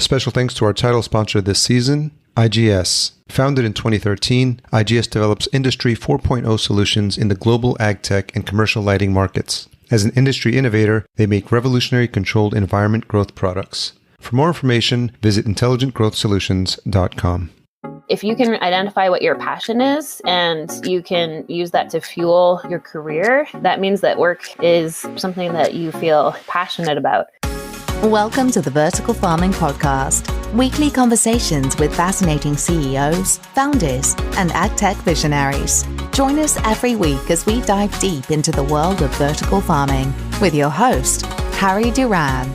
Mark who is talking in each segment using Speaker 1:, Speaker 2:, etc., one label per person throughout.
Speaker 1: Special thanks to our title sponsor this season, IGS. Founded in 2013, IGS develops Industry 4.0 solutions in the global AgTech and commercial lighting markets. As an industry innovator, they make revolutionary controlled environment growth products. For more information, visit intelligentgrowthsolutions.com.
Speaker 2: If you can identify what your passion is and you can use that to fuel your career, that means that work is something that you feel passionate about.
Speaker 3: Welcome to the Vertical Farming Podcast, weekly conversations with fascinating CEOs, founders, and AgTech visionaries. Join us every week as we dive deep into the world of vertical farming with your host, Harry Duran.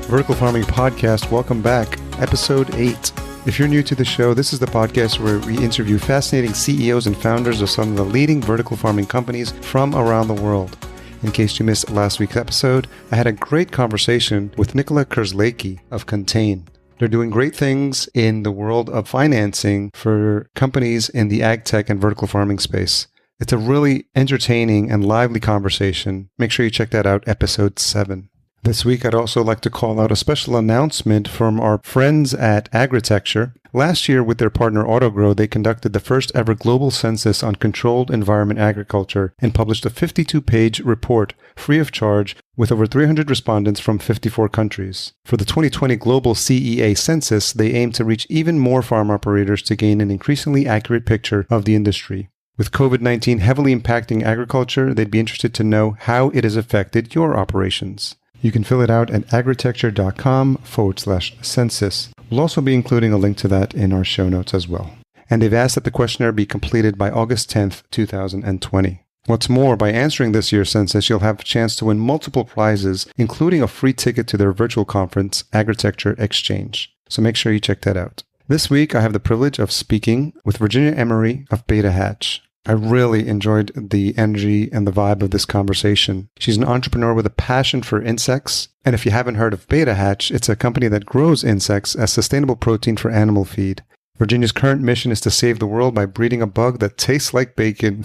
Speaker 1: Vertical Farming Podcast, welcome back. Episode 8. If you're new to the show, this is the podcast where we interview fascinating CEOs and founders of some of the leading vertical farming companies from around the world. In case you missed last week's episode, I had a great conversation with Nicola Kerzlake of Contain. They're doing great things in the world of financing for companies in the ag tech and vertical farming space. It's a really entertaining and lively conversation. Make sure you check that out, episode 7. This week, I'd also like to call out a special announcement from our friends at AgTech. Last year, with their partner AutoGrow, they conducted the first ever global census on controlled environment agriculture and published a 52-page report free of charge with over 300 respondents from 54 countries. For the 2020 Global CEA Census, they aim to reach even more farm operators to gain an increasingly accurate picture of the industry. With COVID-19 heavily impacting agriculture, they'd be interested to know how it has affected your operations. You can fill it out at agritecture.com/census. We'll also be including a link to that in our show notes as well. And they've asked that the questionnaire be completed by August 10th, 2020. What's more, by answering this year's census, you'll have a chance to win multiple prizes, including a free ticket to their virtual conference, AgTech Exchange. So make sure you check that out. This week, I have the privilege of speaking with Virginia Emery of Beta Hatch. I really enjoyed the energy and the vibe of this conversation. She's an entrepreneur with a passion for insects. And if you haven't heard of Beta Hatch, it's a company that grows insects as sustainable protein for animal feed. Virginia's current mission is to save the world by breeding a bug that tastes like bacon.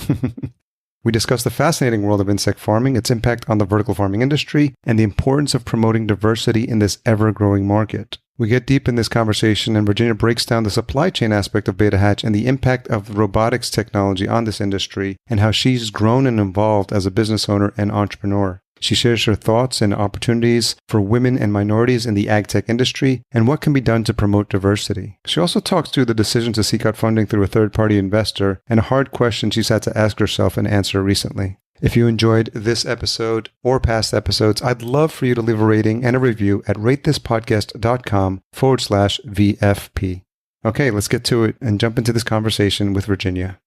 Speaker 1: We discuss the fascinating world of insect farming, its impact on the vertical farming industry, and the importance of promoting diversity in this ever-growing market. We get deep in this conversation, and Virginia breaks down the supply chain aspect of Beta Hatch and the impact of robotics technology on this industry, and how she's grown and evolved as a business owner and entrepreneur. She shares her thoughts and opportunities for women and minorities in the ag tech industry and what can be done to promote diversity. She also talks through the decision to seek out funding through a third-party investor and a hard question she's had to ask herself and answer recently. If you enjoyed this episode or past episodes, I'd love for you to leave a rating and a review at ratethispodcast.com/VFP. Okay, let's get to it and jump into this conversation with Virginia.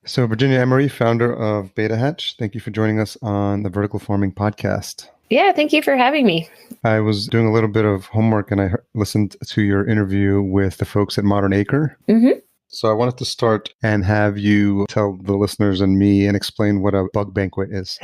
Speaker 1: So Virginia Emery, founder of Beta Hatch, thank you for joining us on the Vertical Farming Podcast.
Speaker 2: Yeah, thank you for having me.
Speaker 1: I was doing a little bit of homework and I listened to your interview with the folks at Modern Acre. Mm-hmm. So I wanted to start and have you tell the listeners and me and explain what a bug banquet is.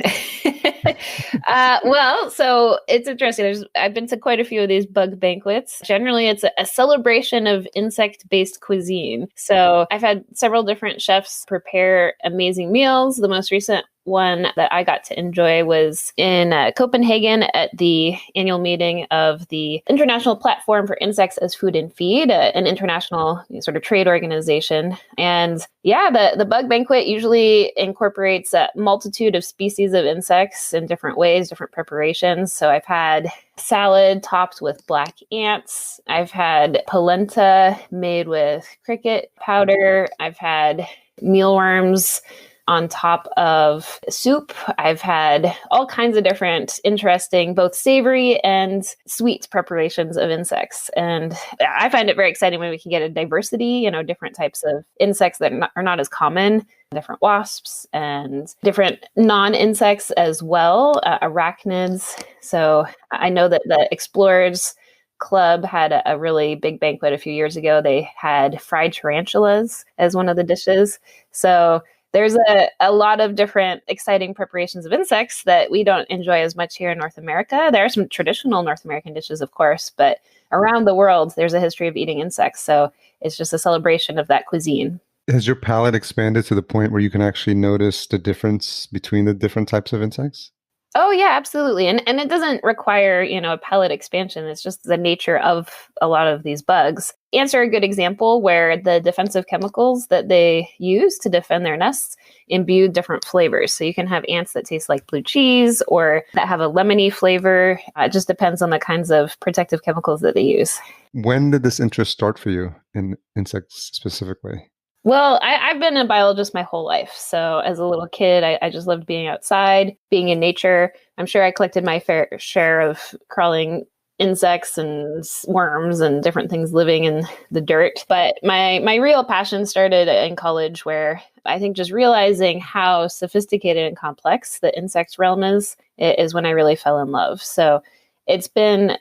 Speaker 2: So it's interesting. I've been to quite a few of these bug banquets. Generally, it's a celebration of insect-based cuisine. So I've had several different chefs prepare amazing meals. The most recent one that I got to enjoy was in Copenhagen at the annual meeting of the International Platform for Insects as Food and Feed, an international sort of trade organization. And yeah, the bug banquet usually incorporates a multitude of species of insects in different ways, different preparations. So I've had salad topped with black ants. I've had polenta made with cricket powder. I've had mealworms on top of soup. I've had all kinds of different interesting, both savory and sweet preparations of insects. And I find it very exciting when we can get a diversity, different types of insects that are not as common, different wasps and different non-insects as well, arachnids. So I know that the Explorers Club had a really big banquet a few years ago. They had fried tarantulas as one of the dishes. So there's a lot of different exciting preparations of insects that we don't enjoy as much here in North America. There are some traditional North American dishes, of course, but around the world, there's a history of eating insects. So it's just a celebration of that cuisine.
Speaker 1: Has your palate expanded to the point where you can actually notice the difference between the different types of insects?
Speaker 2: Oh yeah, absolutely. And it doesn't require, a pellet expansion. It's just the nature of a lot of these bugs. Ants are a good example where the defensive chemicals that they use to defend their nests imbue different flavors. So you can have ants that taste like blue cheese or that have a lemony flavor. It just depends on the kinds of protective chemicals that they use.
Speaker 1: When did this interest start for you in insects specifically?
Speaker 2: Well, I've been a biologist my whole life. So as a little kid, I just loved being outside, being in nature. I'm sure I collected my fair share of crawling insects and worms and different things living in the dirt. But my real passion started in college, where I think just realizing how sophisticated and complex the insects realm is when I really fell in love. So it's been,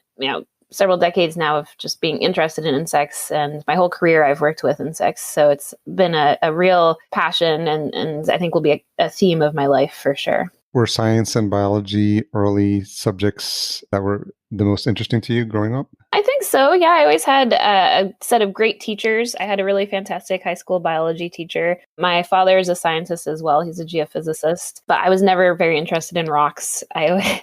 Speaker 2: several decades now of just being interested in insects, and my whole career I've worked with insects. So it's been a real passion, and I think will be a theme of my life for sure.
Speaker 1: Were science and biology early subjects that were the most interesting to you growing up?
Speaker 2: I think so. Yeah, I always had a set of great teachers. I had a really fantastic high school biology teacher. My father is a scientist as well. He's a geophysicist, but I was never very interested in rocks. I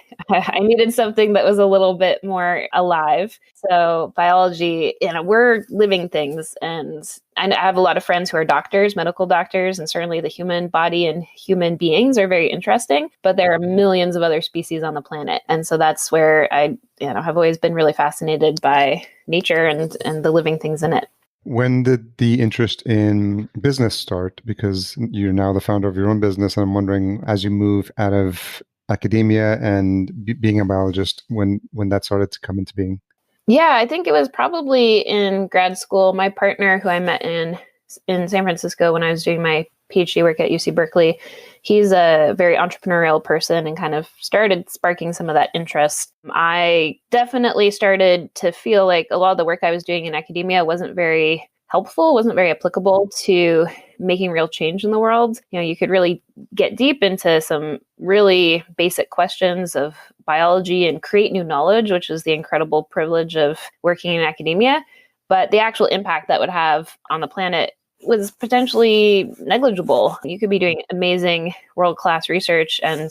Speaker 2: needed something that was a little bit more alive. So biology, we're living things, and I have a lot of friends who are doctors, medical doctors, and certainly the human body and human beings are very interesting, but there are millions of other species on the planet. And so that's where I have always been really fascinated by nature and the living things in it.
Speaker 1: When did the interest in business start? Because you're now the founder of your own business, and I'm wondering, as you move out of academia and being a biologist, when that started to come into being.
Speaker 2: Yeah, I think it was probably in grad school. My partner, who I met in San Francisco when I was doing my PhD work at UC Berkeley, he's a very entrepreneurial person and kind of started sparking some of that interest. I definitely started to feel like a lot of the work I was doing in academia wasn't very helpful, wasn't very applicable to making real change in the world. You could really get deep into some really basic questions of biology and create new knowledge, which is the incredible privilege of working in academia. But the actual impact that would have on the planet was potentially negligible. You could be doing amazing world-class research, and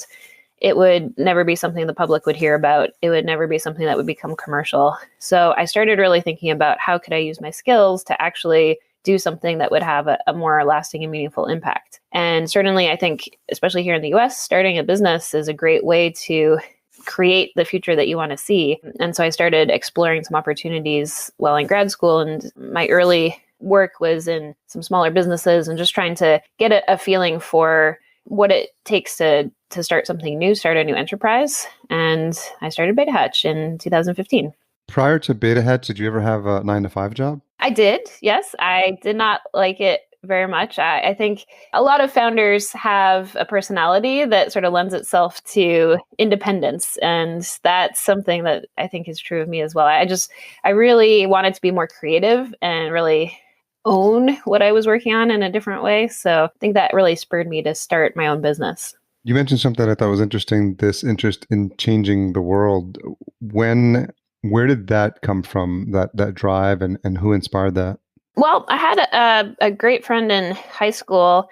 Speaker 2: it would never be something the public would hear about. It would never be something that would become commercial. So I started really thinking about how could I use my skills to actually do something that would have a more lasting and meaningful impact. And certainly, I think, especially here in the US, starting a business is a great way to create the future that you want to see. And so I started exploring some opportunities while in grad school, and my early work was in some smaller businesses and just trying to get a feeling for what it takes to start something new, start a new enterprise. And I started Beta Hatch in 2015.
Speaker 1: Prior to Beta Hatch, did you ever have a 9-to-5 job?
Speaker 2: I did, yes. I did not like it very much. I think a lot of founders have a personality that sort of lends itself to independence. And that's something that I think is true of me as well. I really wanted to be more creative and really own what I was working on in a different way. So I think that really spurred me to start my own business.
Speaker 1: You mentioned something I thought was interesting, this interest in changing the world. Where did that come from, that drive, and who inspired that?
Speaker 2: Well, I had a great friend in high school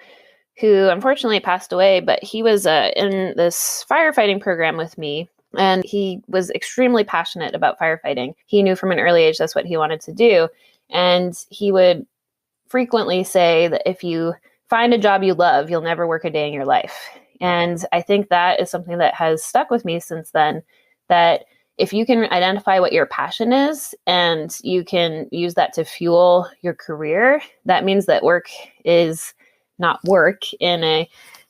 Speaker 2: who unfortunately passed away, but he was in this firefighting program with me, and he was extremely passionate about firefighting. He knew from an early age that's what he wanted to do, and he would frequently say that if you find a job you love, you'll never work a day in your life. And I think that is something that has stuck with me since then, that if you can identify what your passion is and you can use that to fuel your career, that means that work is not work in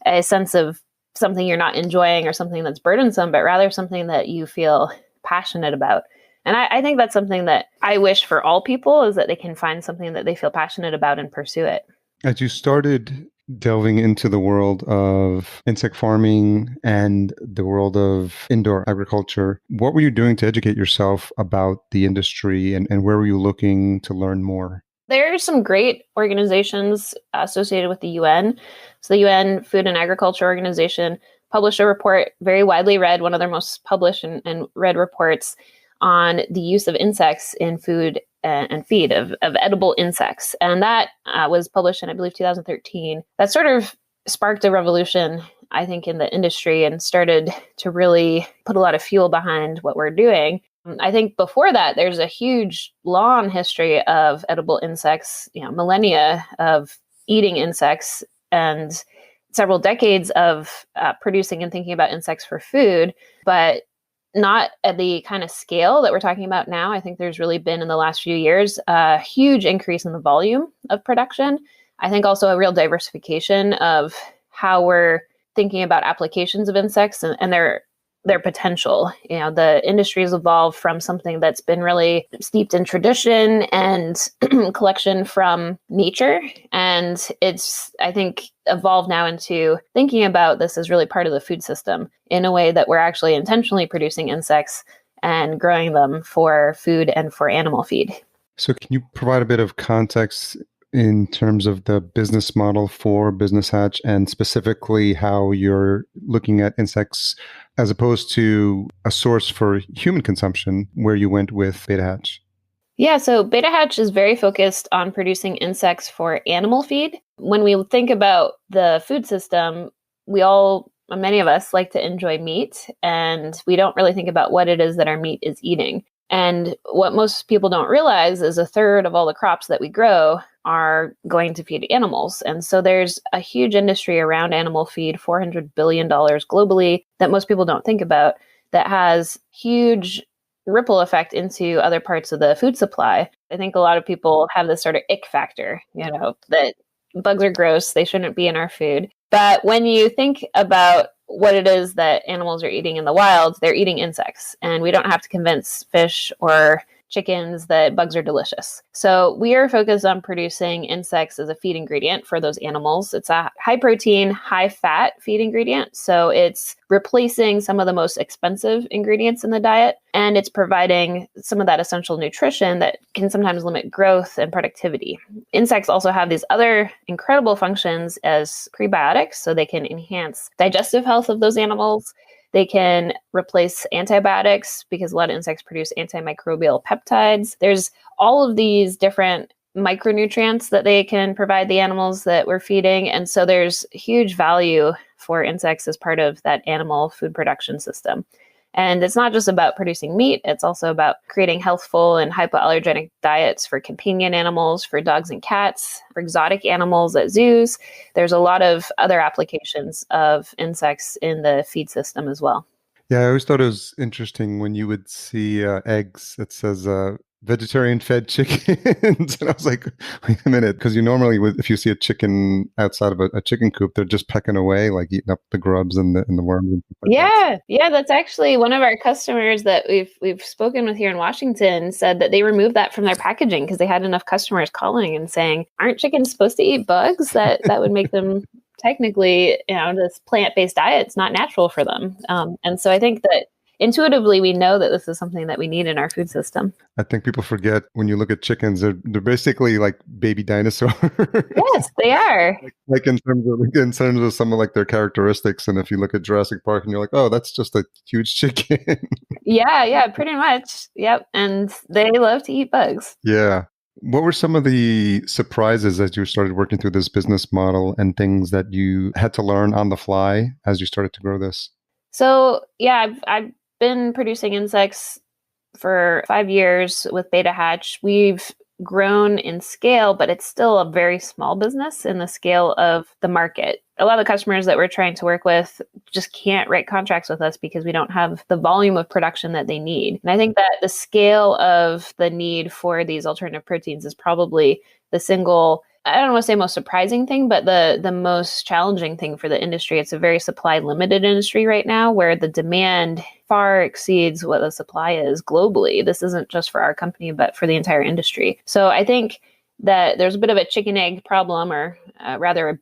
Speaker 2: a sense of something you're not enjoying or something that's burdensome, but rather something that you feel passionate about. And I think that's something that I wish for all people, is that they can find something that they feel passionate about and pursue it.
Speaker 1: As you started delving into the world of insect farming and the world of indoor agriculture, what were you doing to educate yourself about the industry, and where were you looking to learn more?
Speaker 2: There are some great organizations associated with the UN. So the UN Food and Agriculture Organization published a report, very widely read, one of their most published and read reports on the use of insects in food and feed, of edible insects. And that was published in, I believe, 2013. That sort of sparked a revolution I think, in the industry and started to really put a lot of fuel behind what we're doing. I think before that, there's a huge long history of edible insects, millennia of eating insects and several decades of producing and thinking about insects for food, but not at the kind of scale that we're talking about now. I think there's really been in the last few years a huge increase in the volume of production. I think also a real diversification of how we're thinking about applications of insects and their potential. The industry has evolved from something that's been really steeped in tradition and collection from nature. And it's, I think, evolved now into thinking about this as really part of the food system in a way that we're actually intentionally producing insects and growing them for food and for animal feed.
Speaker 1: So can you provide a bit of context in terms of the business model for Business Hatch and specifically how you're looking at insects as opposed to a source for human consumption where you went with Beta Hatch?
Speaker 2: Yeah, so Beta Hatch is very focused on producing insects for animal feed. When we think about the food system, many of us like to enjoy meat, and we don't really think about what it is that our meat is eating. And what most people don't realize is a third of all the crops that we grow are going to feed animals. And so there's a huge industry around animal feed, $400 billion globally, that most people don't think about, that has huge ripple effect into other parts of the food supply. I think a lot of people have this sort of ick factor, that bugs are gross, they shouldn't be in our food. But when you think about what it is that animals are eating in the wild, they're eating insects. And we don't have to convince fish or chickens that bugs are delicious. So we are focused on producing insects as a feed ingredient for those animals. It's a high protein, high fat feed ingredient. So it's replacing some of the most expensive ingredients in the diet. And it's providing some of that essential nutrition that can sometimes limit growth and productivity. Insects also have these other incredible functions as prebiotics. So they can enhance digestive health of those animals. They can replace antibiotics because a lot of insects produce antimicrobial peptides. There's all of these different micronutrients that they can provide the animals that we're feeding. And so there's huge value for insects as part of that animal food production system. And it's not just about producing meat, it's also about creating healthful and hypoallergenic diets for companion animals, for dogs and cats, for exotic animals at zoos. There's a lot of other applications of insects in the feed system as well.
Speaker 1: Yeah, I always thought it was interesting when you would see eggs that says vegetarian fed chickens. And I was like, wait a minute, because you normally, if you see a chicken outside of a chicken coop, they're just pecking away, like eating up the grubs and the worms. And stuff like that.
Speaker 2: Yeah, that's actually one of our customers that we've spoken with here in Washington said that they removed that from their packaging because they had enough customers calling and saying, aren't chickens supposed to eat bugs? That would make them technically, this plant-based diet's not natural for them. And so I think that intuitively, we know that this is something that we need in our food system.
Speaker 1: I think people forget when you look at chickens, they're basically like baby dinosaurs.
Speaker 2: Yes, they are.
Speaker 1: like in terms of some of like their characteristics. And if you look at Jurassic Park and you're like, oh, that's just a huge chicken.
Speaker 2: Yeah, pretty much. Yep. And they love to eat bugs.
Speaker 1: Yeah. What were some of the surprises as you started working through this business model and things that you had to learn on the fly as you started to grow this?
Speaker 2: So, yeah, I've been producing insects for 5 years with Beta Hatch. We've grown in scale, but it's still a very small business in the scale of the market. A lot of the customers that we're trying to work with just can't write contracts with us because we don't have the volume of production that they need. And I think that the scale of the need for these alternative proteins is probably the single, I don't want to say most surprising thing, but the most challenging thing for the industry. It's a very supply limited industry right now where the demand far exceeds what the supply is globally. This isn't just for our company, but for the entire industry. So I think that there's a bit of a chicken egg problem, or rather a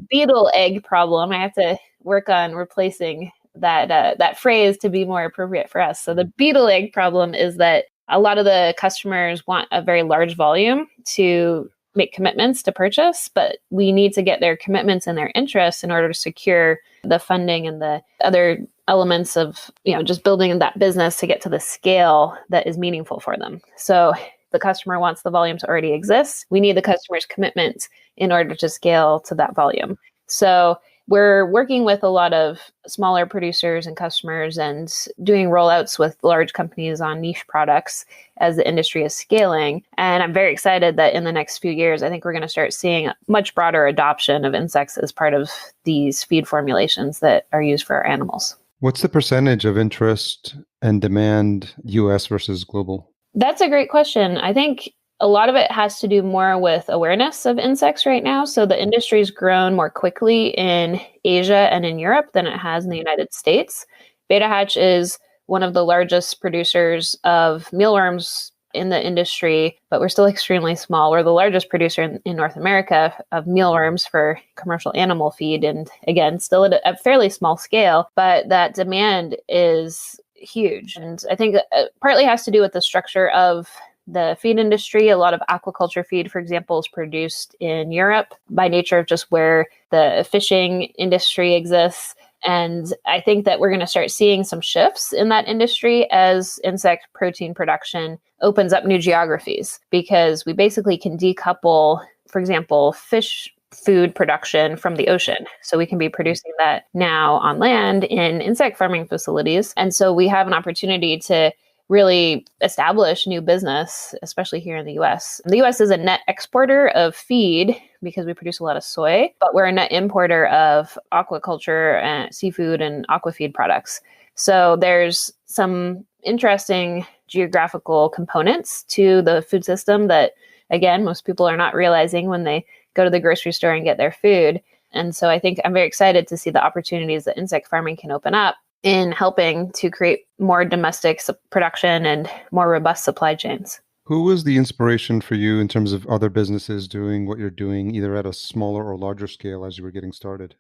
Speaker 2: beetle egg problem. I have to work on replacing that phrase to be more appropriate for us. So the beetle egg problem is that a lot of the customers want a very large volume to make commitments to purchase, but we need to get their commitments and their interests in order to secure the funding and the other elements of, just building that business to get to the scale that is meaningful for them. So the customer wants the volume to already exist. We need the customer's commitment in order to scale to that volume. So we're working with a lot of smaller producers and customers and doing rollouts with large companies on niche products as the industry is scaling. And I'm very excited that in the next few years, I think we're going to start seeing much broader adoption of insects as part of these feed formulations that are used for our animals.
Speaker 1: What's the percentage of interest and demand US versus global?
Speaker 2: That's a great question. I think a lot of it has to do more with awareness of insects right now. So the industry's grown more quickly in Asia and in Europe than it has in the United States. Beta Hatch is one of the largest producers of mealworms in the industry, but we're still extremely small. We're the largest producer in North America of mealworms for commercial animal feed. And again, still at a fairly small scale, but that demand is huge. And I think it partly has to do with the structure of the feed industry. A lot of aquaculture feed, for example, is produced in Europe by nature of just where the fishing industry exists. And I think that we're going to start seeing some shifts in that industry as insect protein production opens up new geographies, because we basically can decouple, for example, fish food production from the ocean. So we can be producing that now on land in insect farming facilities. And so we have an opportunity to really establish new business, especially here in the US. The US is a net exporter of feed because we produce a lot of soy, but we're a net importer of aquaculture and seafood and aquafeed products. So there's some interesting geographical components to the food system that, again, most people are not realizing when they go to the grocery store and get their food. And so I think I'm very excited to see the opportunities that insect farming can open up in helping to create more domestic production and more robust supply chains.
Speaker 1: Who was the inspiration for you in terms of other businesses doing what you're doing, either at a smaller or larger scale as you were getting started?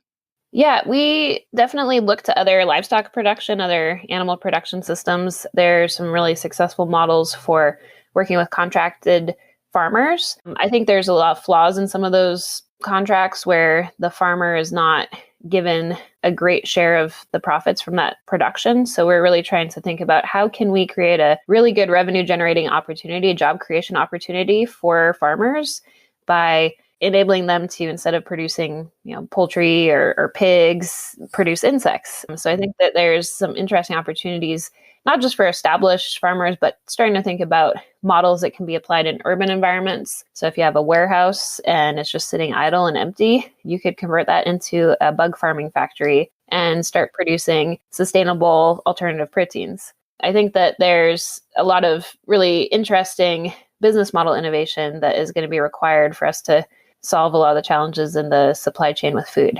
Speaker 2: Yeah, we definitely look to other livestock production, other animal production systems. There's some really successful models for working with contracted farmers. I think there's a lot of flaws in some of those contracts where the farmer is not given a great share of the profits from that production. So we're really trying to think about how can we create a really good revenue generating opportunity, a job creation opportunity for farmers by enabling them to, instead of producing, poultry or pigs, produce insects. So I think that there's some interesting opportunities, not just for established farmers, but starting to think about models that can be applied in urban environments. So if you have a warehouse and it's just sitting idle and empty, you could convert that into a bug farming factory and start producing sustainable alternative proteins. I think that there's a lot of really interesting business model innovation that is going to be required for us to solve a lot of the challenges in the supply chain with food.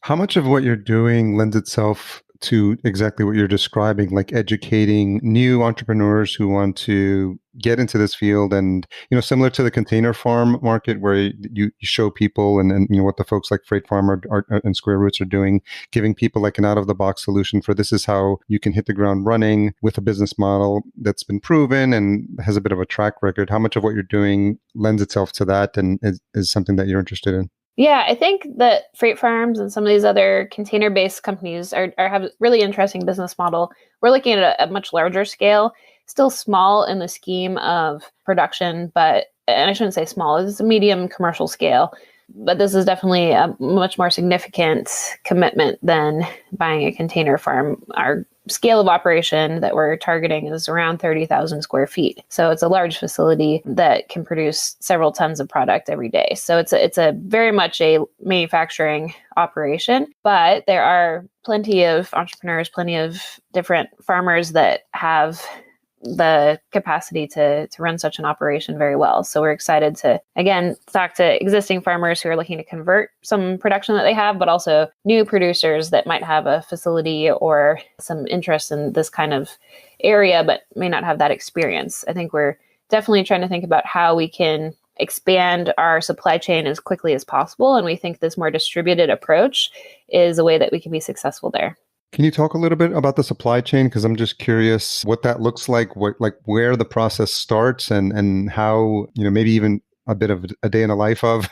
Speaker 1: How much of what you're doing lends itself to exactly what you're describing, like educating new entrepreneurs who want to get into this field, and similar to the container farm market where you show people and what the folks like Freight Farm and Square Roots are doing, giving people like an out of the box solution for this is how you can hit the ground running with a business model that's been proven and has a bit of a track record. How much of what you're doing lends itself to that and is something that you're interested in?
Speaker 2: Yeah, I think that freight farms and some of these other container-based companies have a really interesting business model. We're looking at a much larger scale, still small in the scheme of production, and I shouldn't say small, it's a medium commercial scale. But this is definitely a much more significant commitment than buying a container farm. Our scale of operation that we're targeting is around 30,000 square feet. So it's a large facility that can produce several tons of product every day. So it's a very much a manufacturing operation, but there are plenty of entrepreneurs, plenty of different farmers that have the capacity to run such an operation very well. So we're excited to, again, talk to existing farmers who are looking to convert some production that they have, but also new producers that might have a facility or some interest in this kind of area, but may not have that experience. I think we're definitely trying to think about how we can expand our supply chain as quickly as possible. And we think this more distributed approach is a way that we can be successful there.
Speaker 1: Can you talk a little bit about the supply chain? Because I'm just curious what that looks like, where the process starts and how, maybe even a bit of a day in the life of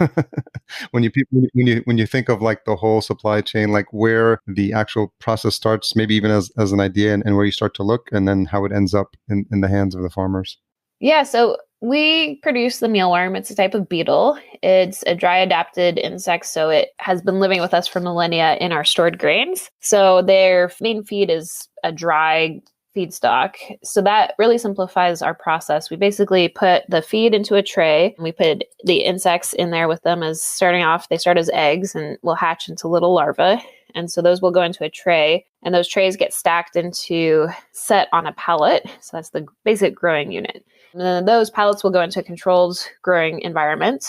Speaker 1: when you think of like the whole supply chain, like where the actual process starts, maybe even as an idea and where you start to look, and then how it ends up in the hands of the farmers.
Speaker 2: Yeah, so We produce the mealworm. It's a type of beetle. It's a dry adapted insect, so it has been living with us for millennia in our stored grains. So their main feed is a dry feedstock. So that really simplifies our process. We basically put the feed into a tray and we put the insects in there with them as starting off. They start as eggs and will hatch into little larvae. And so those will go into a tray, and those trays get stacked into set on a pallet. So that's the basic growing unit. And then those pallets will go into a controlled growing environment.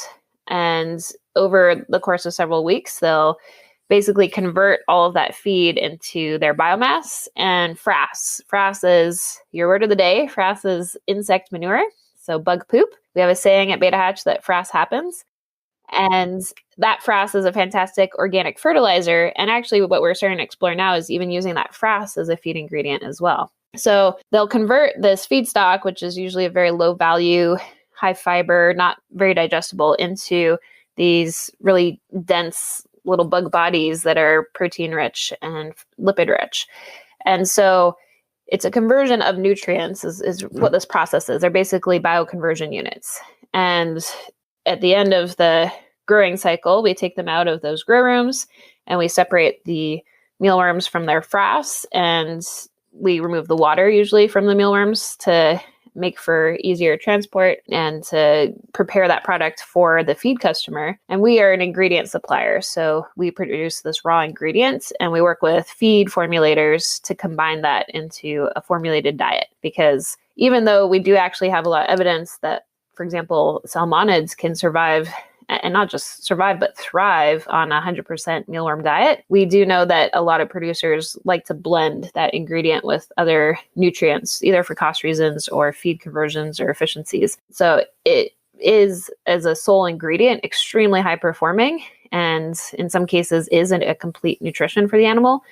Speaker 2: And over the course of several weeks, they'll basically convert all of that feed into their biomass and frass. Frass is your word of the day. Frass is insect manure, so bug poop. We have a saying at Beta Hatch that frass happens. And that frass is a fantastic organic fertilizer. And actually what we're starting to explore now is even using that frass as a feed ingredient as well. So they'll convert this feedstock, which is usually a very low value, high fiber, not very digestible, into these really dense little bug bodies that are protein rich and lipid rich. And so it's a conversion of nutrients is what this process is. They're basically bioconversion units. And at the end of the growing cycle, we take them out of those grow rooms and we separate the mealworms from their frass, and we remove the water usually from the mealworms to make for easier transport and to prepare that product for the feed customer. And we are an ingredient supplier. So we produce this raw ingredient and we work with feed formulators to combine that into a formulated diet. Because even though we do actually have a lot of evidence that, for example, salmonids can survive, and not just survive, but thrive on a 100% mealworm diet, we do know that a lot of producers like to blend that ingredient with other nutrients, either for cost reasons or feed conversions or efficiencies. So it is, as a sole ingredient, extremely high performing, and in some cases isn't a complete nutrition for the animal.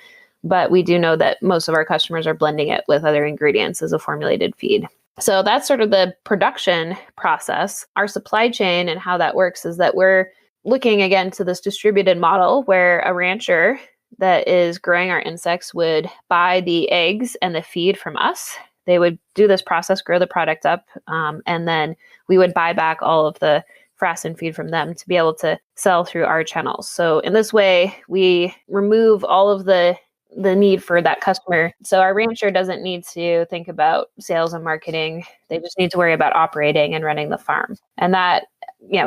Speaker 2: But we do know that most of our customers are blending it with other ingredients as a formulated feed. So that's sort of the production process. Our supply chain and how that works is that we're looking again to this distributed model where a rancher that is growing our insects would buy the eggs and the feed from us. They would do this process, grow the product up, and then we would buy back all of the frass and feed from them to be able to sell through our channels. So in this way, we remove all of the need for that customer. So our rancher doesn't need to think about sales and marketing. They just need to worry about operating and running the farm. And that,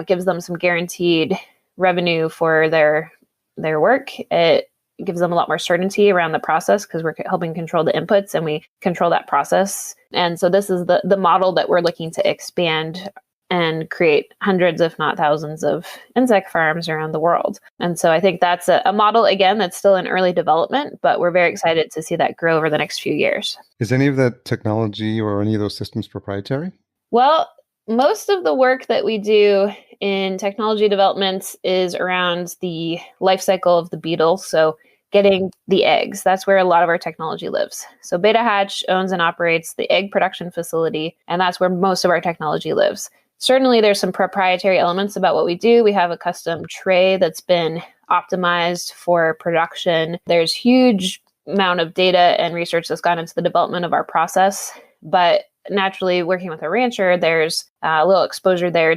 Speaker 2: gives them some guaranteed revenue for their work. It gives them a lot more certainty around the process because we're helping control the inputs and we control that process. And so this is the model that we're looking to expand and create hundreds, if not thousands, of insect farms around the world. And so I think that's a model, again, that's still in early development, but we're very excited to see that grow over the next few years.
Speaker 1: Is any of that technology or any of those systems proprietary?
Speaker 2: Well, most of the work that we do in technology development is around the life cycle of the beetle. So getting the eggs, that's where a lot of our technology lives. So Beta Hatch owns and operates the egg production facility, and that's where most of our technology lives. Certainly, there's some proprietary elements about what we do. We have a custom tray that's been optimized for production. There's huge amount of data and research that's gone into the development of our process. But naturally, working with a rancher, there's a little exposure there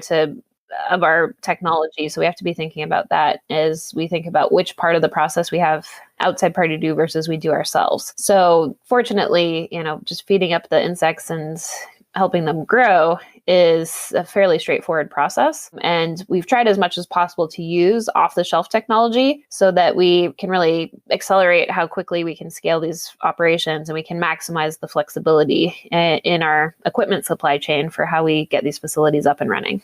Speaker 2: of our technology. So we have to be thinking about that as we think about which part of the process we have outside party do versus we do ourselves. So fortunately, just feeding up the insects and helping them grow is a fairly straightforward process. And we've tried as much as possible to use off-the-shelf technology so that we can really accelerate how quickly we can scale these operations and we can maximize the flexibility in our equipment supply chain for how we get these facilities up and running.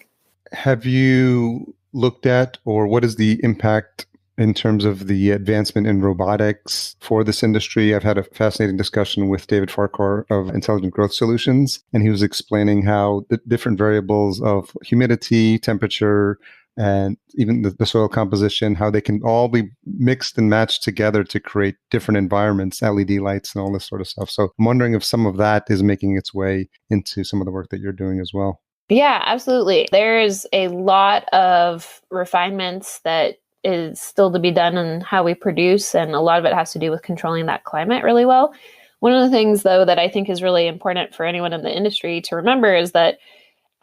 Speaker 1: Have you looked at, or what is the impact in terms of the advancement in robotics for this industry? I've had a fascinating discussion with David Farquhar of Intelligent Growth Solutions, and he was explaining how the different variables of humidity, temperature, and even the soil composition, how they can all be mixed and matched together to create different environments, LED lights and all this sort of stuff. So I'm wondering if some of that is making its way into some of the work that you're doing as well.
Speaker 2: Yeah, absolutely. There's a lot of refinements that is still to be done in how we produce, and a lot of it has to do with controlling that climate really well. One of the things, though, that I think is really important for anyone in the industry to remember is that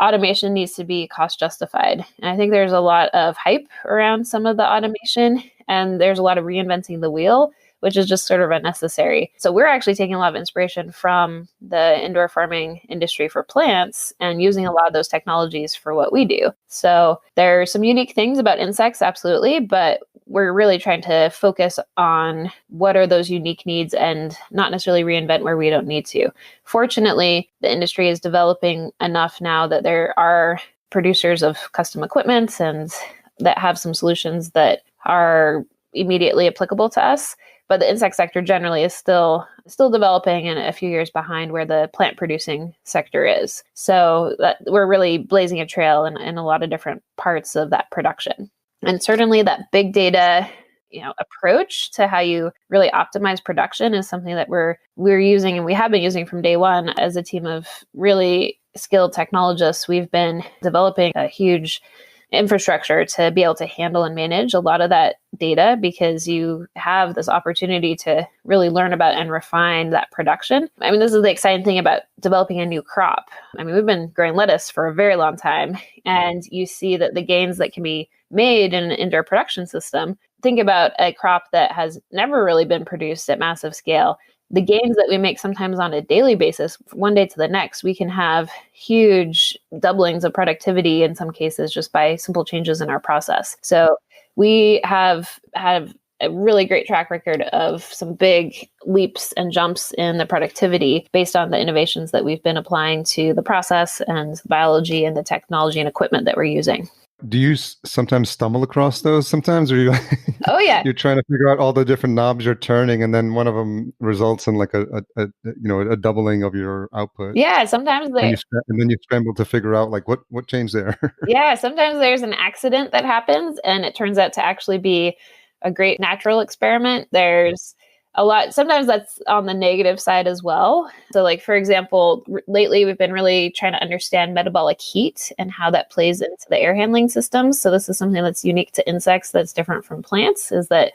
Speaker 2: automation needs to be cost justified. And I think there's a lot of hype around some of the automation, and there's a lot of reinventing the wheel, which is just sort of unnecessary. So we're actually taking a lot of inspiration from the indoor farming industry for plants and using a lot of those technologies for what we do. So there are some unique things about insects, absolutely, but we're really trying to focus on what are those unique needs and not necessarily reinvent where we don't need to. Fortunately, the industry is developing enough now that there are producers of custom equipment and that have some solutions that are immediately applicable to us. But the insect sector generally is still developing and a few years behind where the plant producing sector is. So that we're really blazing a trail in a lot of different parts of that production. And certainly that big data, approach to how you really optimize production is something that we're using and we have been using from day one as a team of really skilled technologists. We've been developing a huge infrastructure to be able to handle and manage a lot of that data because you have this opportunity to really learn about and refine that production. I mean, this is the exciting thing about developing a new crop. I mean, we've been growing lettuce for a very long time, and you see that the gains that can be made in an indoor production system. Think about a crop that has never really been produced at massive scale. The gains that we make sometimes on a daily basis, one day to the next, we can have huge doublings of productivity in some cases just by simple changes in our process. So we have had a really great track record of some big leaps and jumps in the productivity based on the innovations that we've been applying to the process and the biology and the technology and equipment that we're using.
Speaker 1: Do you sometimes stumble across those sometimes? Or
Speaker 2: Oh, yeah.
Speaker 1: You're trying to figure out all the different knobs you're turning, and then one of them results in like a doubling of your output.
Speaker 2: Yeah, sometimes
Speaker 1: and then you scramble to figure out like what changed there.
Speaker 2: Yeah, sometimes there's an accident that happens, and it turns out to actually be a great natural experiment. There's a lot, sometimes that's on the negative side as well. So like, for example, lately we've been really trying to understand metabolic heat and how that plays into the air handling systems. So this is something that's unique to insects that's different from plants, is that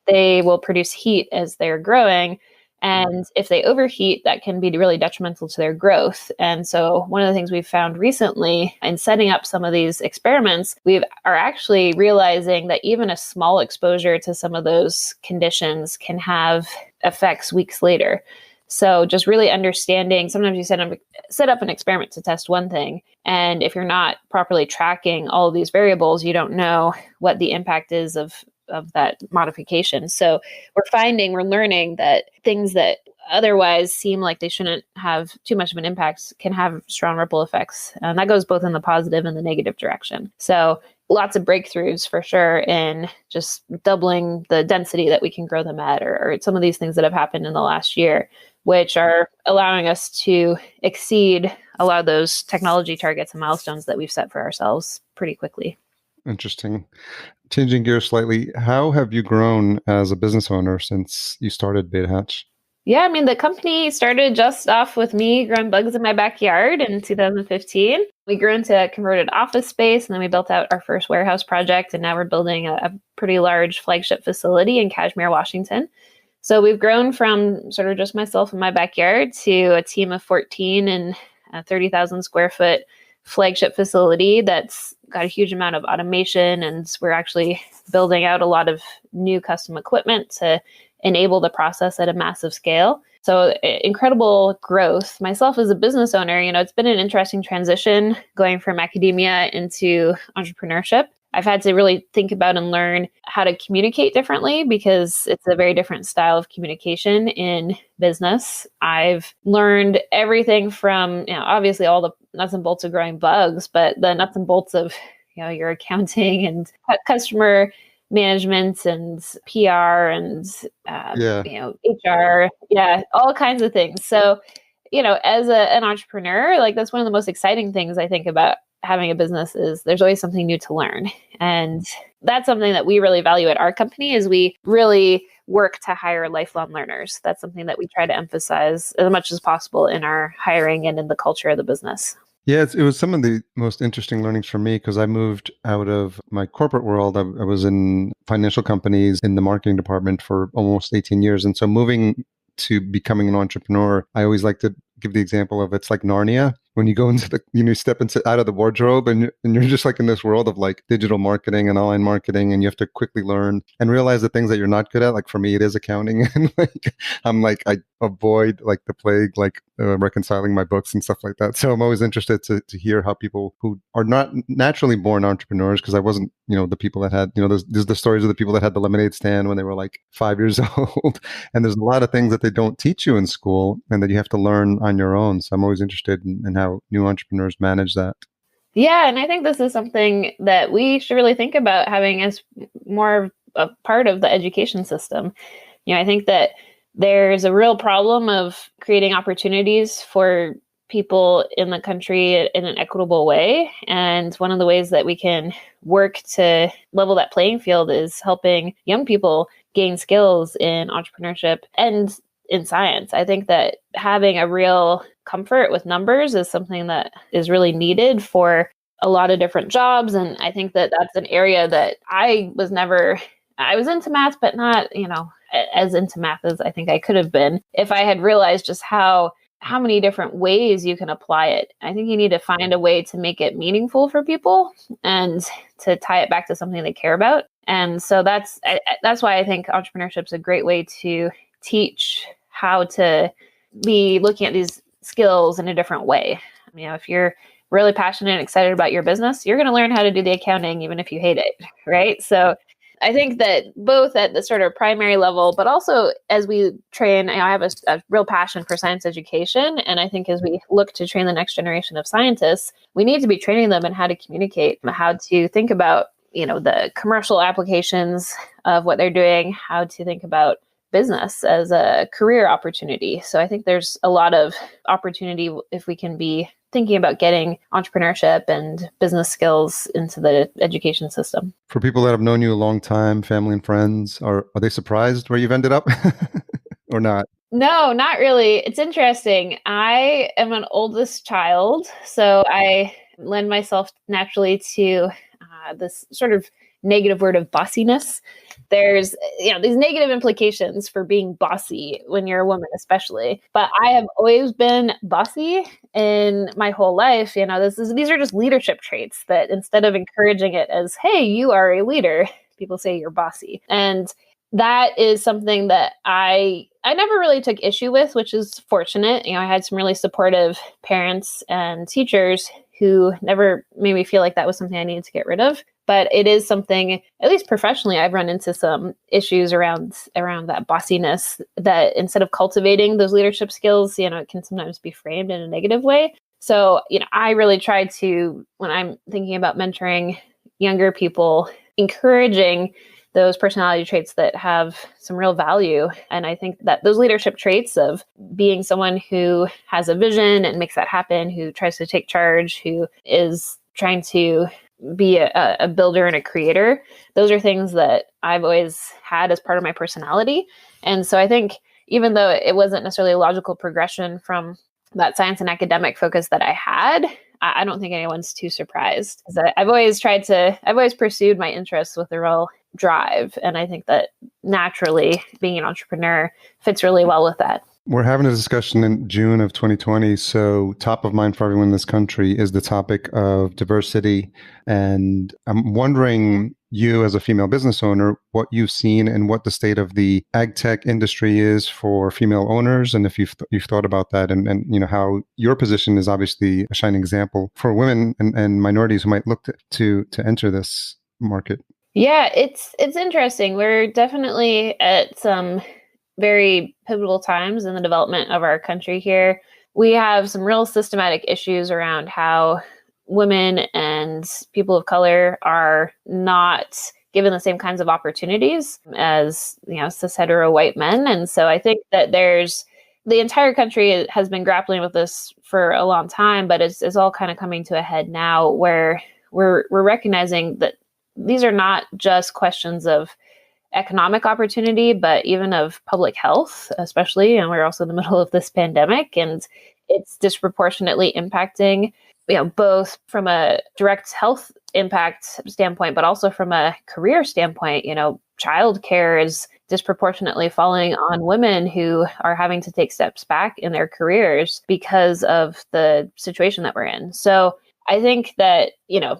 Speaker 2: they will produce heat as they're growing. And if they overheat, that can be really detrimental to their growth. And so one of the things we've found recently in setting up some of these experiments, we are actually realizing that even a small exposure to some of those conditions can have effects weeks later. So just really understanding, sometimes you set up an experiment to test one thing. And if you're not properly tracking all of these variables, you don't know what the impact is of that modification. So we're learning that things that otherwise seem like they shouldn't have too much of an impact can have strong ripple effects. And that goes both in the positive and the negative direction. So lots of breakthroughs for sure in just doubling the density that we can grow them at, or some of these things that have happened in the last year, which are allowing us to exceed a lot of those technology targets and milestones that we've set for ourselves pretty quickly.
Speaker 1: Interesting. Changing gears slightly, how have you grown as a business owner since you started Beta Hatch?
Speaker 2: Yeah, I mean, the company started just off with me growing bugs in my backyard in 2015. We grew into a converted office space, and then we built out our first warehouse project, and now we're building a pretty large flagship facility in Kashmere, Washington. So we've grown from sort of just myself in my backyard to a team of 14 and a 30,000 square foot flagship facility that's got a huge amount of automation, and we're actually building out a lot of new custom equipment to enable the process at a massive scale. So incredible growth. Myself as a business owner, it's been an interesting transition going from academia into entrepreneurship. I've had to really think about and learn how to communicate differently because it's a very different style of communication in business. I've learned everything from, obviously all the nuts and bolts of growing bugs, but the nuts and bolts of, your accounting and customer management and PR and, HR, all kinds of things. So, as an entrepreneur, like that's one of the most exciting things I think about having a business is there's always something new to learn. And that's something that we really value at our company is we really work to hire lifelong learners. That's something that we try to emphasize as much as possible in our hiring and in the culture of the business.
Speaker 1: Yeah, it was some of the most interesting learnings for me because I moved out of my corporate world. I was in financial companies in the marketing department for almost 18 years. And so moving to becoming an entrepreneur, I always like to give the example of it's like Narnia. when you go into step out of the wardrobe and you're just like in this world of like digital marketing and online marketing, and you have to quickly learn and realize the things that you're not good at. Like for me, it is accounting. And I avoid like the plague, like reconciling my books and stuff like that. So I'm always interested to hear how people who are not naturally born entrepreneurs, because I wasn't, the people that had, there's the stories of the people that had the lemonade stand when they were like 5 years old. And there's a lot of things that they don't teach you in school and that you have to learn on your own. So I'm always interested in how new entrepreneurs manage that.
Speaker 2: Yeah, and I think this is something that we should really think about having as more of a part of the education system. I think that there's a real problem of creating opportunities for people in the country in an equitable way. And one of the ways that we can work to level that playing field is helping young people gain skills in entrepreneurship and in science. I think that having a real comfort with numbers is something that is really needed for a lot of different jobs. And I think that that's an area that I was into math, but not, as into math as I think I could have been if I had realized just how many different ways you can apply it. I think you need to find a way to make it meaningful for people and to tie it back to something they care about. And so that's why I think entrepreneurship is a great way to teach how to be looking at these skills in a different way. If you're really passionate and excited about your business, you're going to learn how to do the accounting, even if you hate it, right? So I think that both at the sort of primary level, but also as we train, I have a real passion for science education. And I think as we look to train the next generation of scientists, we need to be training them in how to communicate, how to think about, the commercial applications of what they're doing, how to think about business as a career opportunity. So I think there's a lot of opportunity if we can be thinking about getting entrepreneurship and business skills into the education system.
Speaker 1: For people that have known you a long time, family and friends, are they surprised where you've ended up or not?
Speaker 2: No, not really. It's interesting. I am an oldest child, so I lend myself naturally to this sort of negative word of bossiness. There's, these negative implications for being bossy when you're a woman, especially. But I have always been bossy in my whole life. These are just leadership traits that instead of encouraging it as, hey, you are a leader, people say you're bossy. And that is something that I never really took issue with, which is fortunate. I had some really supportive parents and teachers who never made me feel like that was something I needed to get rid of. But it is something, at least professionally, I've run into some issues around that bossiness that instead of cultivating those leadership skills, it can sometimes be framed in a negative way. So, I really try to, when I'm thinking about mentoring younger people, encouraging those personality traits that have some real value. And I think that those leadership traits of being someone who has a vision and makes that happen, who tries to take charge, who is trying to be a builder and a creator, those are things that I've always had as part of my personality. And so I think even though it wasn't necessarily a logical progression from that science and academic focus that I had, I don't think anyone's too surprised. I've always pursued my interests with a real drive. And I think that naturally being an entrepreneur fits really well with that.
Speaker 1: We're having a discussion in June of 2020. So top of mind for everyone in this country is the topic of diversity. And I'm wondering, you as a female business owner, what you've seen and what the state of the AgTech industry is for female owners. And if you've thought about that and how your position is obviously a shining example for women and minorities who might look to enter this market.
Speaker 2: Yeah, it's interesting. We're definitely at some very pivotal times in the development of our country here. We have some real systematic issues around how women and people of color are not given the same kinds of opportunities as, cis hetero white men. And so I think that the entire country has been grappling with this for a long time, but it's all kind of coming to a head now where we're recognizing that these are not just questions of economic opportunity, but even of public health, especially. And we're also in the middle of this pandemic, and it's disproportionately impacting both from a direct health impact standpoint, but also from a career standpoint, childcare is disproportionately falling on women who are having to take steps back in their careers because of the situation that we're in. So I think that,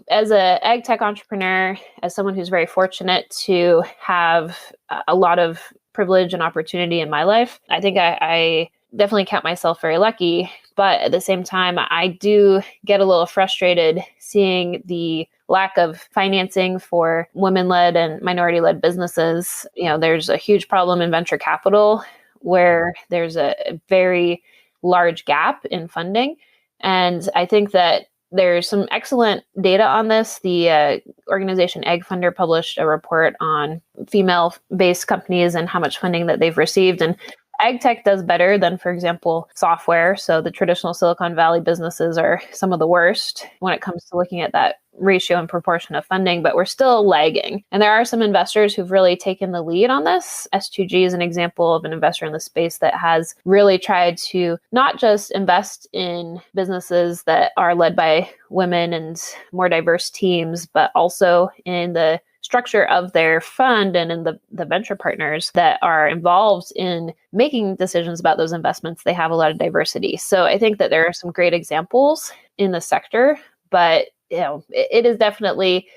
Speaker 2: as a ag tech entrepreneur, as someone who's very fortunate to have a lot of privilege and opportunity in my life, I think I definitely count myself very lucky. But at the same time, I do get a little frustrated seeing the lack of financing for women-led and minority-led businesses. There's a huge problem in venture capital where there's a very large gap in funding. And I think that there's some excellent data on this. The organization Egg Funder published a report on female-based companies and how much funding that they've received. And AgTech does better than, for example, software. So the traditional Silicon Valley businesses are some of the worst when it comes to looking at that ratio and proportion of funding, but we're still lagging. And there are some investors who've really taken the lead on this. S2G is an example of an investor in the space that has really tried to not just invest in businesses that are led by women and more diverse teams, but also in the structure of their fund and in the venture partners that are involved in making decisions about those investments. They have a lot of diversity. So I think that there are some great examples in the sector, but it is definitely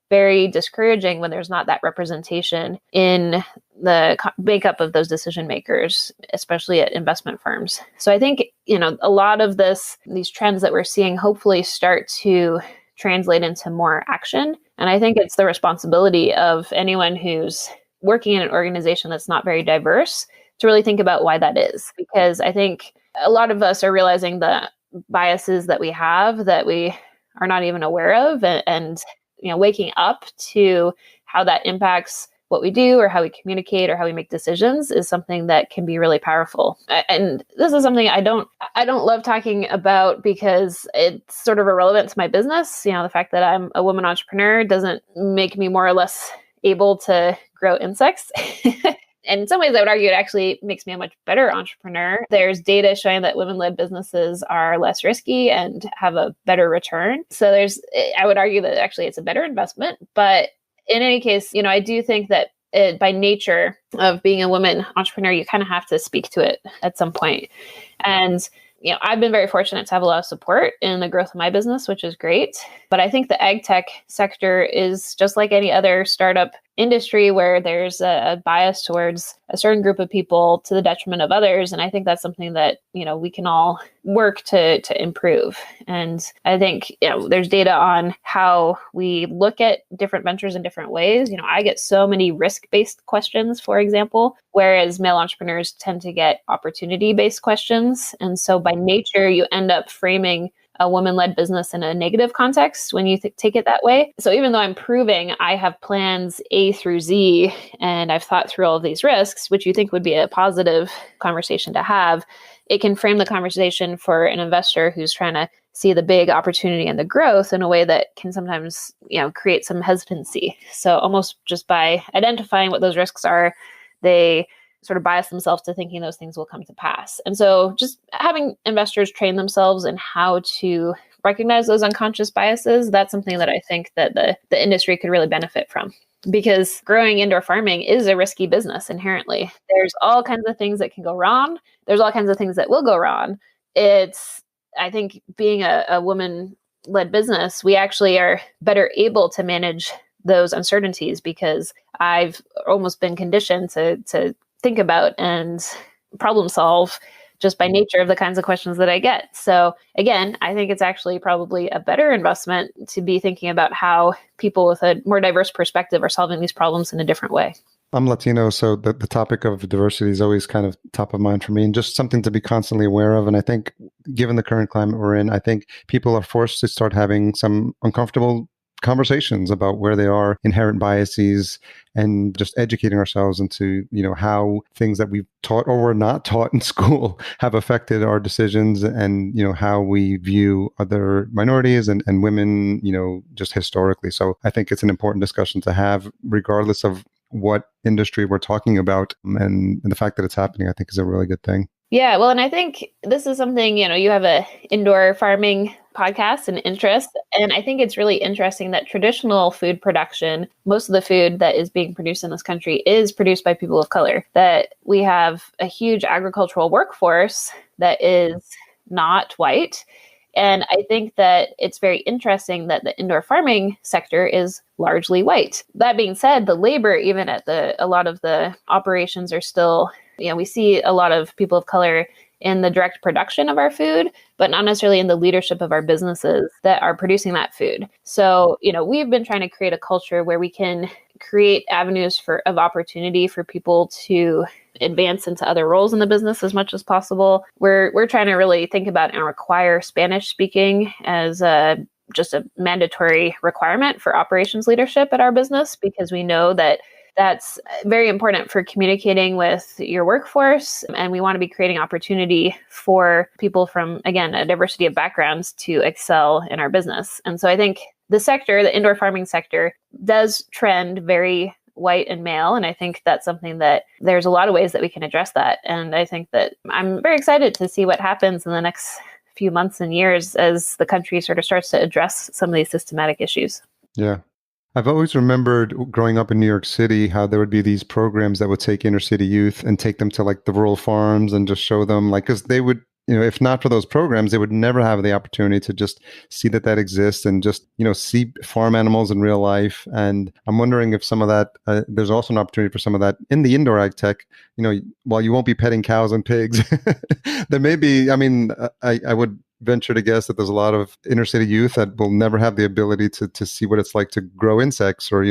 Speaker 2: very discouraging when there's not that representation in the makeup of those decision makers, especially at investment firms. So I think, a lot of these trends that we're seeing hopefully start to translate into more action. And I think it's the responsibility of anyone who's working in an organization that's not very diverse to really think about why that is. Because I think a lot of us are realizing the biases that we have that we are not even aware of, and waking up to how that impacts what we do or how we communicate or how we make decisions is something that can be really powerful. And this is something I don't love talking about because it's sort of irrelevant to my business. The fact that I'm a woman entrepreneur doesn't make me more or less able to grow insects. And in some ways, I would argue it actually makes me a much better entrepreneur. There's data showing that women-led businesses are less risky and have a better return. So I would argue that actually it's a better investment. But in any case, I do think that by nature of being a woman entrepreneur, you kind of have to speak to it at some point. And I've been very fortunate to have a lot of support in the growth of my business, which is great. But I think the ag tech sector is just like any other startup industry where there's a bias towards a certain group of people to the detriment of others. And I think that's something that, we can all work to improve. And I think, there's data on how we look at different ventures in different ways. I get so many risk-based questions, for example, whereas male entrepreneurs tend to get opportunity-based questions. And so by nature, you end up framing a woman-led business in a negative context when you take it that way. So even though I'm proving I have plans A through Z and I've thought through all of these risks, which you think would be a positive conversation to have, it can frame the conversation for an investor who's trying to see the big opportunity and the growth in a way that can sometimes, create some hesitancy. So almost just by identifying what those risks are, they sort of bias themselves to thinking those things will come to pass. And so just having investors train themselves in how to recognize those unconscious biases, that's something that I think that the industry could really benefit from. Because growing indoor farming is a risky business inherently. There's all kinds of things that can go wrong. There's all kinds of things that will go wrong. I think being a woman-led business, we actually are better able to manage those uncertainties because I've almost been conditioned to think about and problem solve just by nature of the kinds of questions that I get. So again, I think it's actually probably a better investment to be thinking about how people with a more diverse perspective are solving these problems in a different way.
Speaker 1: I'm Latino, so the topic of diversity is always kind of top of mind for me and just something to be constantly aware of. And I think given the current climate we're in, I think people are forced to start having some uncomfortable conversations about where they are, inherent biases, and just educating ourselves into, how things that we've taught or were not taught in school have affected our decisions and, how we view other minorities and women, just historically. So I think it's an important discussion to have regardless of what industry we're talking about. And the fact that it's happening, I think is a really good thing.
Speaker 2: Yeah, well, and I think this is something, you have a indoor farming podcast and interest. And I think it's really interesting that traditional food production, most of the food that is being produced in this country is produced by people of color, that we have a huge agricultural workforce that is not white. And I think that it's very interesting that the indoor farming sector is largely white. That being said, the labor, even at a lot of the operations are still, we see a lot of people of color in the direct production of our food, but not necessarily in the leadership of our businesses that are producing that food. So, we've been trying to create a culture where we can create avenues of opportunity for people to advance into other roles in the business as much as possible. We're trying to really think about and require Spanish speaking as just a mandatory requirement for operations leadership at our business, because we know that that's very important for communicating with your workforce. And we want to be creating opportunity for people from, again, a diversity of backgrounds to excel in our business. And so I think the indoor farming sector, does trend very white and male. And I think that's something that there's a lot of ways that we can address that. And I think that I'm very excited to see what happens in the next few months and years as the country sort of starts to address some of these systematic issues.
Speaker 1: Yeah. I've always remembered growing up in New York City, how there would be these programs that would take inner city youth and take them to like the rural farms and just show them, like, because they would, if not for those programs, they would never have the opportunity to just see that exists and just, see farm animals in real life. And I'm wondering if some of that, there's also an opportunity for some of that in the indoor ag tech. While you won't be petting cows and pigs, there may be, I would venture to guess that there's a lot of inner city youth that will never have the ability to see what it's like to grow insects or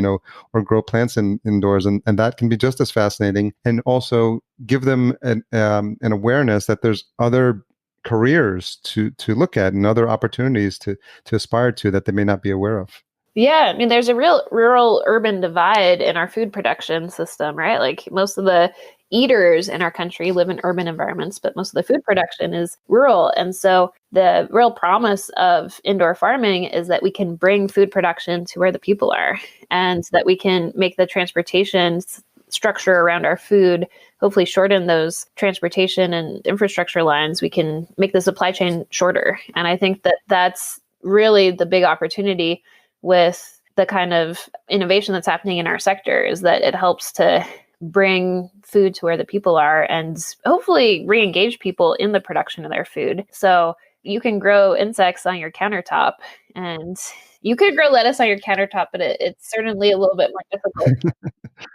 Speaker 1: grow plants indoors. And that can be just as fascinating, and also give them an awareness that there's other careers to look at and other opportunities to aspire to that they may not be aware of.
Speaker 2: Yeah, there's a real rural-urban divide in our food production system, right? Like most of the eaters in our country live in urban environments, but most of the food production is rural. And so the real promise of indoor farming is that we can bring food production to where the people are, and that we can make the transportation structure around our food, hopefully shorten those transportation and infrastructure lines. We can make the supply chain shorter. And I think that that's really the big opportunity with the kind of innovation that's happening in our sector, is that it helps to bring food to where the people are and hopefully re-engage people in the production of their food. So you can grow insects on your countertop, and you could grow lettuce on your countertop, but it's certainly a little bit more difficult.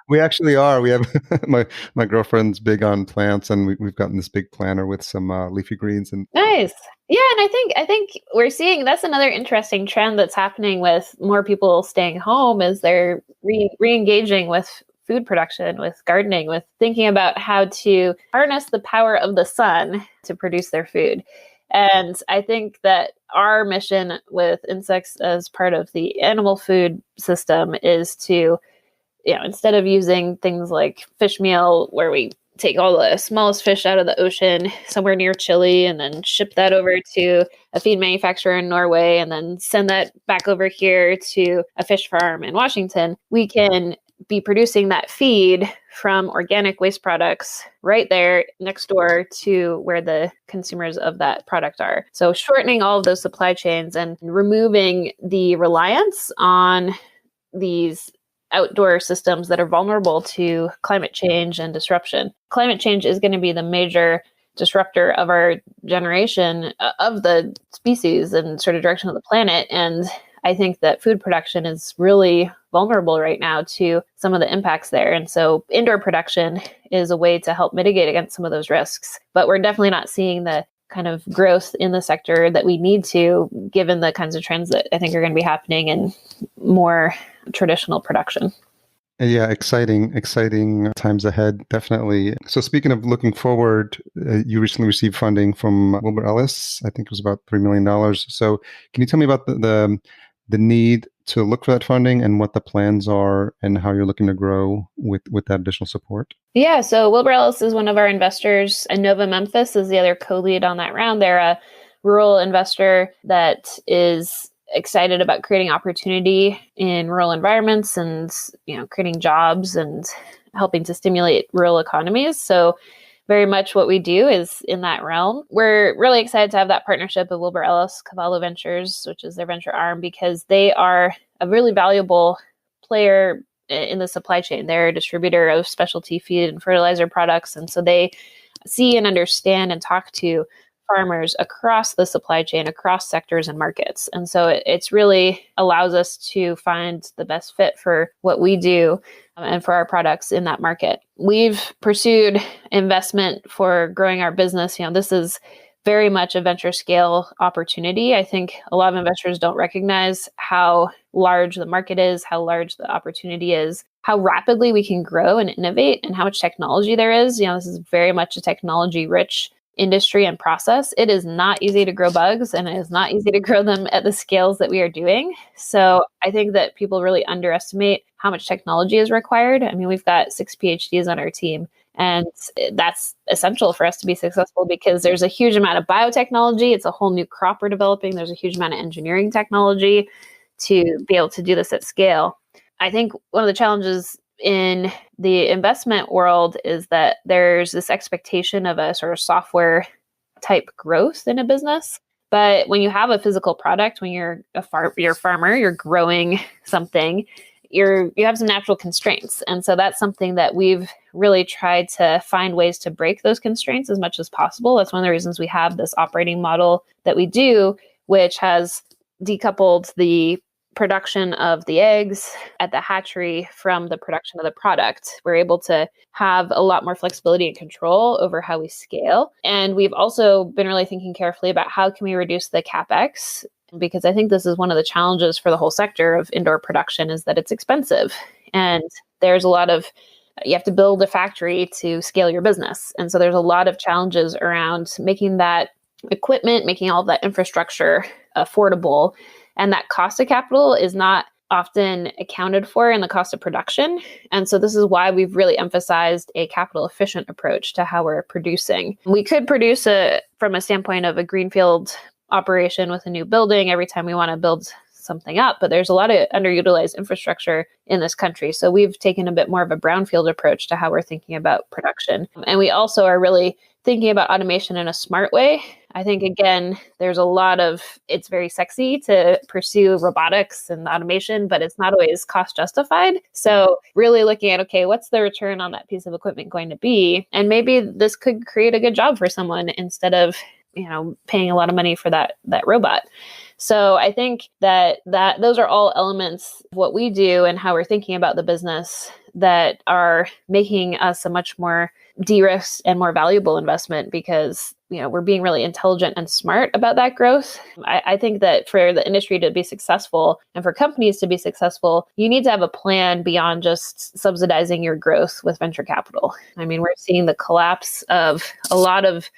Speaker 1: We actually are. We have my girlfriend's big on plants, and we've gotten this big planter with some leafy greens. And
Speaker 2: nice. Yeah, and I think we're seeing that's another interesting trend that's happening with more people staying home, is they're re-engaging with food production, with gardening, with thinking about how to harness the power of the sun to produce their food. And I think that our mission with insects as part of the animal food system is to, instead of using things like fish meal, where we take all the smallest fish out of the ocean somewhere near Chile and then ship that over to a feed manufacturer in Norway and then send that back over here to a fish farm in Washington, we can be producing that feed from organic waste products right there next door to where the consumers of that product are. So shortening all of those supply chains and removing the reliance on these outdoor systems that are vulnerable to climate change and disruption. Climate change is going to be the major disruptor of our generation, of the species and sort of direction of the planet. And I think that food production is really vulnerable right now to some of the impacts there. And so indoor production is a way to help mitigate against some of those risks. But we're definitely not seeing the kind of growth in the sector that we need to, given the kinds of trends that I think are going to be happening in more traditional production.
Speaker 1: Yeah, exciting times ahead, definitely. So speaking of looking forward, you recently received funding from Wilbur Ellis. I think it was about $3 million. So can you tell me about the need to look for that funding and what the plans are and how you're looking to grow with that additional support?
Speaker 2: Yeah, so Wilbur Ellis is one of our investors. Innova Memphis is the other co-lead on that round. They're a rural investor that is excited about creating opportunity in rural environments and, creating jobs and helping to stimulate rural economies. So very much what we do is in that realm. We're really excited to have that partnership with Wilbur Ellis Cavallo Ventures, which is their venture arm, because they are a really valuable player in the supply chain. They're a distributor of specialty feed and fertilizer products. And so they see and understand and talk to farmers across the supply chain, across sectors and markets. And so it's really allows us to find the best fit for what we do and for our products in that market. We've pursued investment for growing our business. This is very much a venture scale opportunity. I think a lot of investors don't recognize how large the market is, how large the opportunity is, how rapidly we can grow and innovate, and how much technology there is. This is very much a technology rich industry and process. It is not easy to grow bugs, and it is not easy to grow them at the scales that we are doing. So I think that people really underestimate how much technology is required. I mean, we've got 6 PhDs on our team, and that's essential for us to be successful because there's a huge amount of biotechnology. It's a whole new crop we're developing. There's a huge amount of engineering technology to be able to do this at scale. I think one of the challenges in the investment world is that there's this expectation of a sort of software type growth in a business. But when you have a physical product, when you're a farmer, you're growing something, you have some natural constraints. And so that's something that we've really tried to find ways to break those constraints as much as possible. That's one of the reasons we have this operating model that we do, which has decoupled the production of the eggs at the hatchery from the production of the product. We're able to have a lot more flexibility and control over how we scale. And we've also been really thinking carefully about how can we reduce the CapEx, because I think this is one of the challenges for the whole sector of indoor production is that it's expensive. And there's a lot of, you have to build a factory to scale your business. And so there's a lot of challenges around making that equipment, making all of that infrastructure affordable. And that cost of capital is not often accounted for in the cost of production. And so this is why we've really emphasized a capital efficient approach to how we're producing. We could produce from a standpoint of a greenfield operation with a new building every time we want to build something up, but there's a lot of underutilized infrastructure in this country. So we've taken a bit more of a brownfield approach to how we're thinking about production. And we also are really thinking about automation in a smart way. I think, again, it's very sexy to pursue robotics and automation, but it's not always cost justified. So really looking at, okay, what's the return on that piece of equipment going to be? And maybe this could create a good job for someone instead of, paying a lot of money for that robot. So I think that those are all elements of what we do and how we're thinking about the business that are making us a much more de-risked and more valuable investment because, we're being really intelligent and smart about that growth. I think that for the industry to be successful and for companies to be successful, you need to have a plan beyond just subsidizing your growth with venture capital. I mean, we're seeing the collapse of a lot of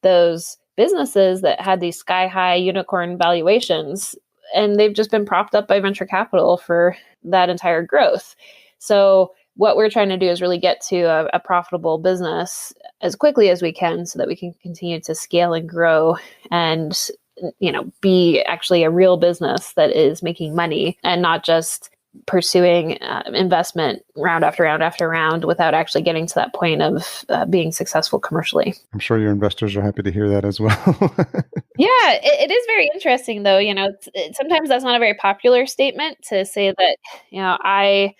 Speaker 2: those businesses that had these sky high unicorn valuations, and they've just been propped up by venture capital for that entire growth. So what we're trying to do is really get to a profitable business as quickly as we can so that we can continue to scale and grow and, be actually a real business that is making money and not just pursuing investment round after round after round without actually getting to that point of being successful commercially. I'm
Speaker 1: sure your investors are happy to hear that as well.
Speaker 2: Yeah, it is very interesting though. Sometimes that's not a very popular statement to say that, I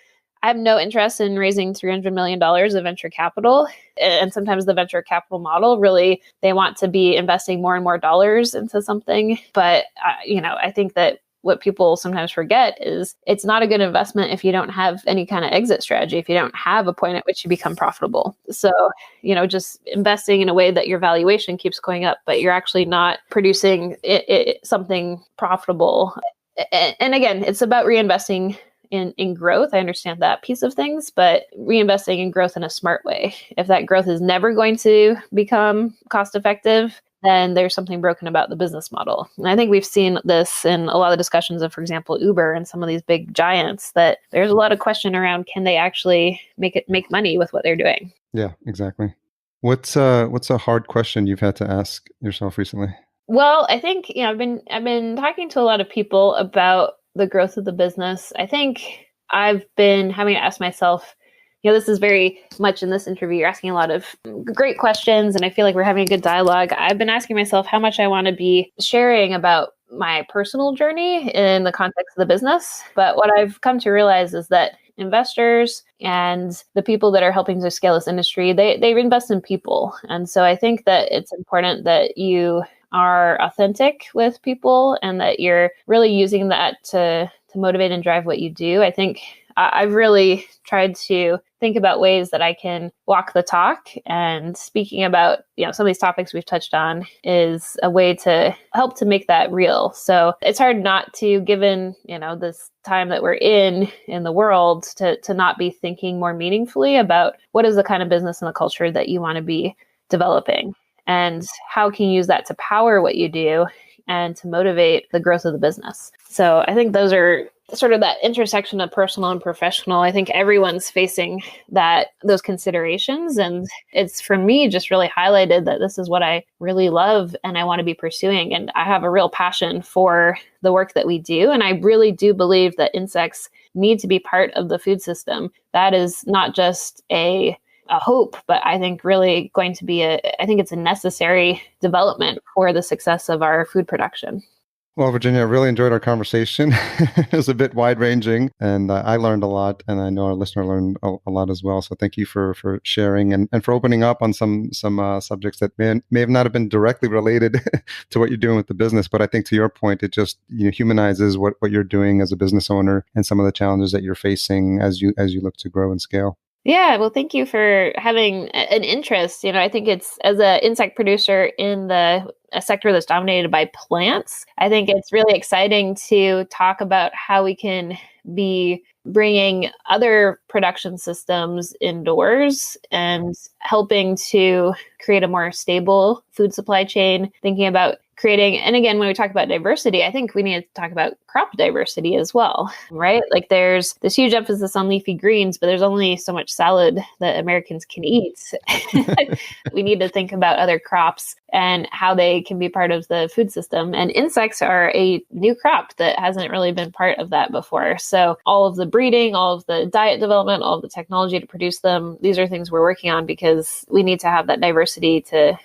Speaker 2: have no interest in raising $300 million of venture capital. And sometimes the venture capital model really, they want to be investing more and more dollars into something. But, I think that what people sometimes forget is it's not a good investment if you don't have any kind of exit strategy, if you don't have a point at which you become profitable. So, just investing in a way that your valuation keeps going up, but you're actually not producing something profitable. And again, it's about reinvesting in growth. I understand that piece of things, but reinvesting in growth in a smart way. If that growth is never going to become cost effective, then there's something broken about the business model. And I think we've seen this in a lot of discussions of, for example, Uber and some of these big giants, that there's a lot of question around, can they actually make money with what they're doing?
Speaker 1: Yeah, exactly. What's a hard question you've had to ask yourself recently?
Speaker 2: Well, I think, I've been talking to a lot of people about the growth of the business. I think I've been having to ask myself this is very much in this interview, you're asking a lot of great questions, and I feel like we're having a good dialogue. I've been asking myself how much I want to be sharing about my personal journey in the context of the business. But what I've come to realize is that investors and the people that are helping to scale this industry, they invest in people. And so I think that it's important that you are authentic with people and that you're really using that to motivate and drive what you do. I think I've really tried to think about ways that I can walk the talk, and speaking about, some of these topics we've touched on is a way to help to make that real. So it's hard not to, given, this time that we're in the world, to not be thinking more meaningfully about what is the kind of business and the culture that you want to be developing, and how can you use that to power what you do and to motivate the growth of the business. So I think those are sort of that intersection of personal and professional. I think everyone's facing those considerations. And it's, for me, just really highlighted that this is what I really love and I want to be pursuing. And I have a real passion for the work that we do. And I really do believe that insects need to be part of the food system. That is not just a hope, but I think really going to be I think it's a necessary development for the success of our food production.
Speaker 1: Well, Virginia, I really enjoyed our conversation. It was a bit wide-ranging, and I learned a lot, and I know our listener learned a lot as well. So thank you for sharing and for opening up on some subjects that may have not have been directly related to what you're doing with the business. But I think, to your point, it just humanizes what you're doing as a business owner and some of the challenges that you're facing as you look to grow and scale.
Speaker 2: Yeah, well, thank you for having an interest. I think it's, as an insect producer in a sector that's dominated by plants, I think it's really exciting to talk about how we can be bringing other production systems indoors and helping to create a more stable food supply chain, thinking about creating, and again, when we talk about diversity, I think we need to talk about crop diversity as well, right? Like there's this huge emphasis on leafy greens, but there's only so much salad that Americans can eat. We need to think about other crops and how they can be part of the food system. And insects are a new crop that hasn't really been part of that before. So all of the breeding, all of the diet development, all of the technology to produce them, these are things we're working on because we need to have that diversity to,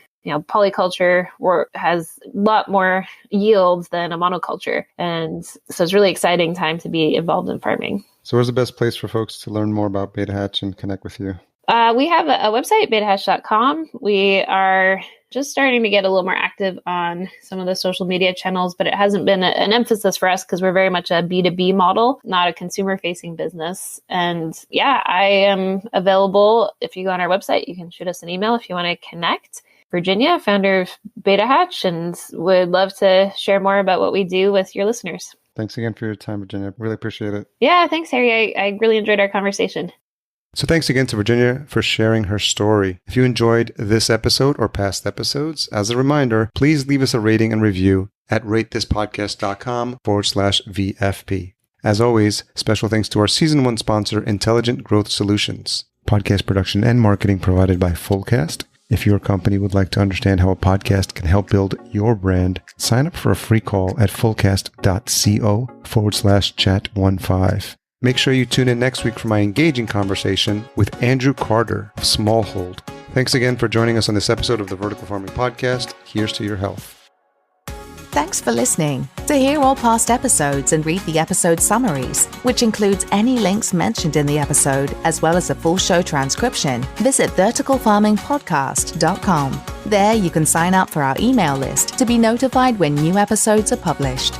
Speaker 2: polyculture has a lot more yields than a monoculture. And so it's really exciting time to be involved in farming.
Speaker 1: So where's the best place for folks to learn more about Beta Hatch and connect with you?
Speaker 2: We have a website, betahatch.com. We are just starting to get a little more active on some of the social media channels, but it hasn't been an emphasis for us because we're very much a B2B model, not a consumer-facing business. And yeah, I am available. If you go on our website, you can shoot us an email if you want to connect. Virginia, founder of Beta Hatch, and would love to share more about what we do with your listeners.
Speaker 1: Thanks again for your time, Virginia. Really appreciate it.
Speaker 2: Yeah, thanks, Harry. I really enjoyed our conversation.
Speaker 1: So thanks again to Virginia for sharing her story. If you enjoyed this episode or past episodes, as a reminder, please leave us a rating and review at ratethispodcast.com/VFP. As always, special thanks to our Season 1 sponsor, Intelligent Growth Solutions. Podcast production and marketing provided by Fullcast. If your company would like to understand how a podcast can help build your brand, sign up for a free call at fullcast.co/chat15. Make sure you tune in next week for my engaging conversation with Andrew Carter of Smallhold. Thanks again for joining us on this episode of the Vertical Farming Podcast. Here's to your health.
Speaker 3: Thanks for listening. To hear all past episodes and read the episode summaries, which includes any links mentioned in the episode, as well as a full show transcription, visit verticalfarmingpodcast.com. There you can sign up for our email list to be notified when new episodes are published.